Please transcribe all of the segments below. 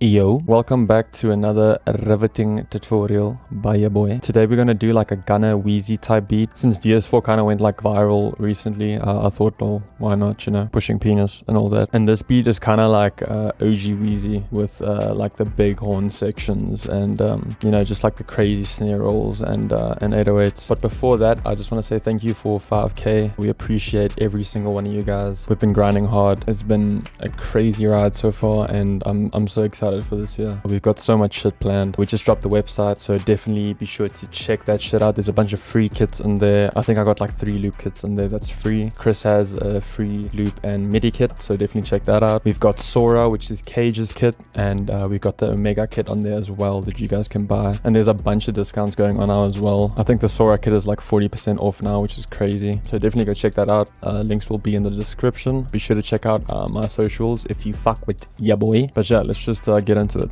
Yo, welcome back to another riveting tutorial by your boy. Today we're gonna do like a Gunna Wheezy type beat. Since DS4 kind of went like viral recently, I thought, well, why not, you know, pushing penis and all that. And this beat is kind of like OG Wheezy with like the big horn sections and you know, just like the crazy snare rolls and 808s. But before that, I just want to say thank you for 5k. We appreciate every single one of you guys. We've been grinding hard. It's been a crazy ride so far, and I'm so excited for this year. We've got so much shit planned. We just dropped the website, so definitely be sure to check that shit out. There's a bunch of free kits in there. I think I got like 3 loop kits in there that's free. Chris has a free loop and MIDI kit, so definitely check that out. We've got Sora, which is Cage's kit, and we've got the Omega kit on there as well that you guys can buy. And there's a bunch of discounts going on now as well. I think the Sora kit is like 40% off now, which is crazy. So definitely go check that out. Links will be in the description. Be sure to check out my socials if you fuck with ya boy. But yeah, let's just get into it.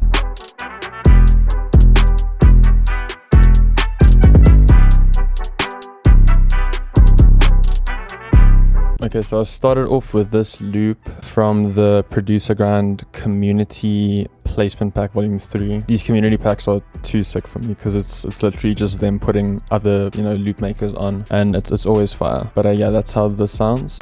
Okay, so I started off with this loop from the Producer Grind Community Placement Pack Volume 3. These community packs are too sick for me because it's literally just them putting other, you know, loop makers on, and it's always fire. But yeah, that's how this sounds.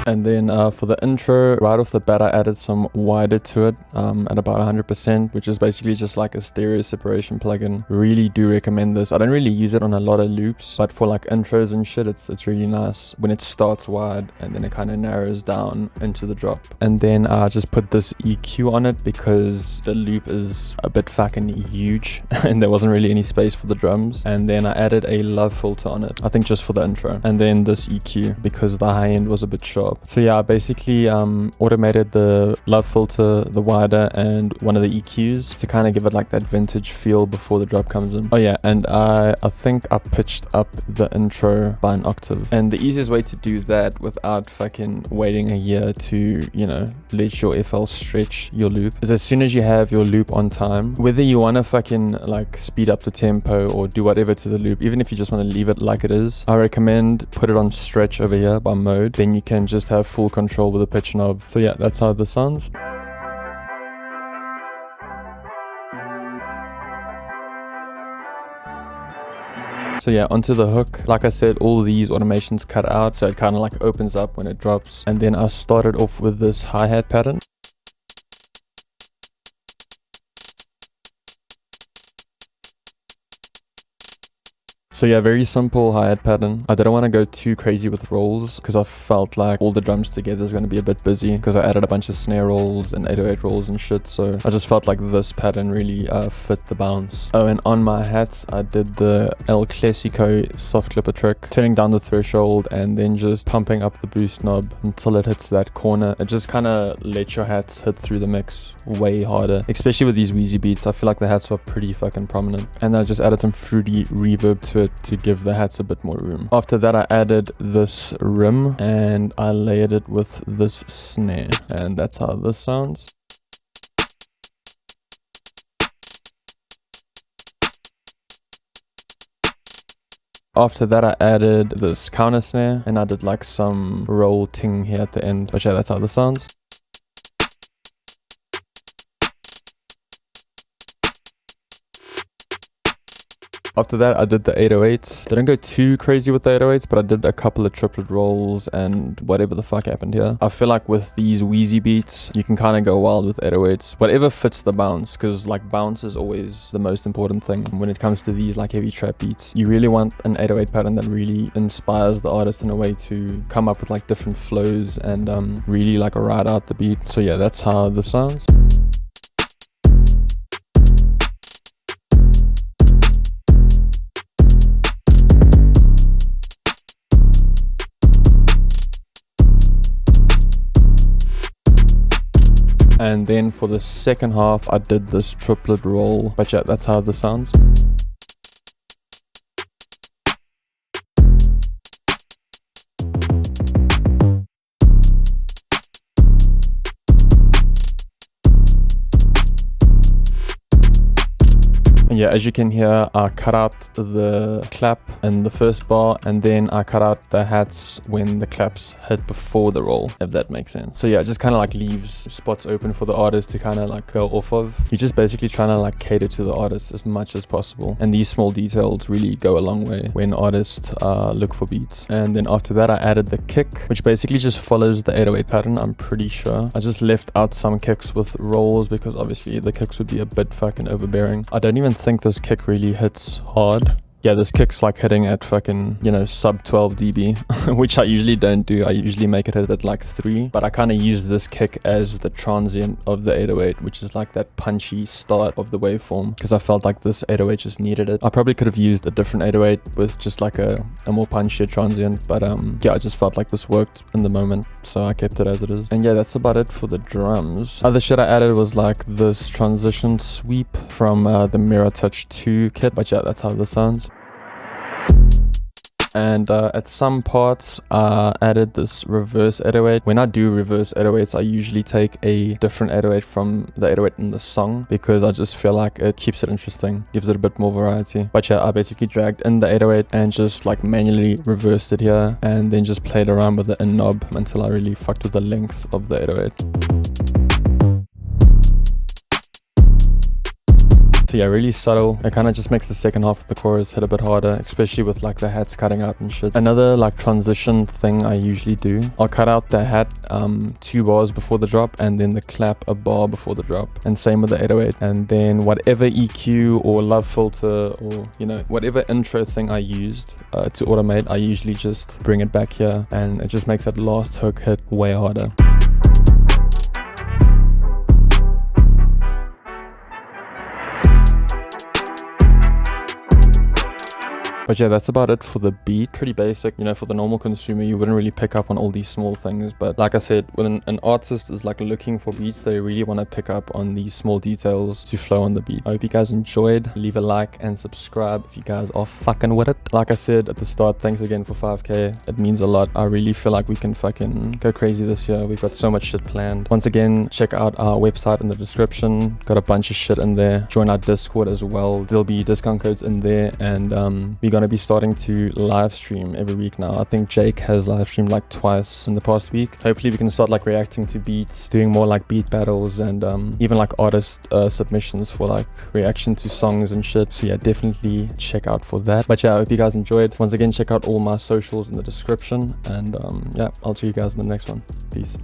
And then for the intro, right off the bat, I added some wider to it at about 100%, which is basically just like a stereo separation plugin. Really do recommend this. I don't really use it on a lot of loops, but for like intros and shit, it's really nice when it starts wide and then it kind of narrows down into the drop. And then I just put this EQ on it because the loop is a bit fucking huge and there wasn't really any space for the drums. And then I added a love filter on it, I think just for the intro. And then this EQ because the high end was a bit sharp. So yeah, I basically automated the love filter, the wider, and one of the EQs to kind of give it like that vintage feel before the drop comes in. Oh yeah, and I think I pitched up the intro by an octave. And the easiest way to do that without fucking waiting a year to, you know, let your FL stretch your loop is as soon as you have your loop on time, whether you want to fucking like speed up the tempo or do whatever to the loop, even if you just want to leave it like it is, I recommend put it on stretch over here by mode. Then you can just have full control with the pitch knob. So yeah, that's how this sounds. So yeah, onto the hook. Like I said, all these automations cut out, so it kind of like opens up when it drops. And then I started off with this hi-hat pattern. So yeah, very simple hi-hat pattern. I didn't want to go too crazy with rolls because I felt like all the drums together is going to be a bit busy because I added a bunch of snare rolls and 808 rolls and shit. So I just felt like this pattern really fit the bounce. Oh, and on my hats, I did the El Clasico soft clipper trick, turning down the threshold and then just pumping up the boost knob until it hits that corner. It just kind of lets your hats hit through the mix way harder, especially with these Wheezy beats. I feel like the hats are pretty fucking prominent. And then I just added some fruity reverb to it to give the hats a bit more room. After that, I added this rim and I layered it with this snare, and that's how this sounds. After that, I added this counter snare and I did like some roll ting here at the end. But yeah, that's how this sounds. After that, I did the 808s. Didn't go too crazy with the 808s, but I did a couple of triplet rolls and whatever the fuck happened here. I feel like with these Wheezy beats, you can kind of go wild with 808s. Whatever fits the bounce, because like bounce is always the most important thing when it comes to these like heavy trap beats. You really want an 808 pattern that really inspires the artist in a way to come up with like different flows and really like ride out the beat. So yeah, that's how this sounds. And then for the second half, I did this triplet roll. But yeah, that's how this sounds. And yeah, as you can hear, I cut out the clap in the first bar, and then I cut out the hats when the claps hit before the roll, if that makes sense. So yeah, it just kind of like leaves spots open for the artist to kind of like go off of. You're just basically trying to like cater to the artist as much as possible, and these small details really go a long way when artists look for beats. And then after that, I added the kick, which basically just follows the 808 pattern, I'm pretty sure. I just left out some kicks with rolls because obviously the kicks would be a bit fucking overbearing. I don't even think this kick really hits hard. Yeah, this kick's like hitting at fucking, you know, sub 12 dB, which I usually don't do. I usually make it hit at like 3, but I kind of use this kick as the transient of the 808, which is like that punchy start of the waveform, because I felt like this 808 just needed it. I probably could have used a different 808 with just like a more punchier transient, but yeah, I just felt like this worked in the moment, so I kept it as it is. And yeah, that's about it for the drums. Other shit I added was like this transition sweep from the Mirror Touch 2 kit, but yeah, that's how this sounds. And at some parts I added this reverse 808. When I do reverse 808s, I usually take a different 808 from the 808 in the song, because I just feel like it keeps it interesting, gives it a bit more variety. But yeah, I basically dragged in the 808 and just like manually reversed it here, and then just played around with the in knob until I really fucked with the length of the 808. So yeah, really subtle. It kind of just makes the second half of the chorus hit a bit harder, especially with like the hats cutting out and shit. Another like transition thing I usually do, I'll cut out the hat 2 bars before the drop, and then the clap a bar before the drop, and same with the 808. And then whatever EQ or love filter, or you know, whatever intro thing I used to automate, I usually just bring it back here, and it just makes that last hook hit way harder. But yeah, that's about it for the beat. Pretty basic, you know, for the normal consumer, you wouldn't really pick up on all these small things. But like I said, when an artist is like looking for beats, they really want to pick up on these small details to flow on the beat. I hope you guys enjoyed. Leave a like and subscribe if you guys are fucking with it. Like I said at the start, thanks again for 5K. It means a lot. I really feel like we can fucking go crazy this year. We've got so much shit planned. Once again, check out our website in the description. Got a bunch of shit in there. Join our Discord as well. There'll be discount codes in there, and we're gonna be starting to live stream every week now. I think Jake has live streamed like twice in the past week. Hopefully we can start like reacting to beats, doing more like beat battles, and even like artist submissions for like reaction to songs and shit. So yeah, definitely check out for that. But yeah, I hope you guys enjoyed. Once again, check out all my socials in the description, and yeah, I'll see you guys in the next one. Peace.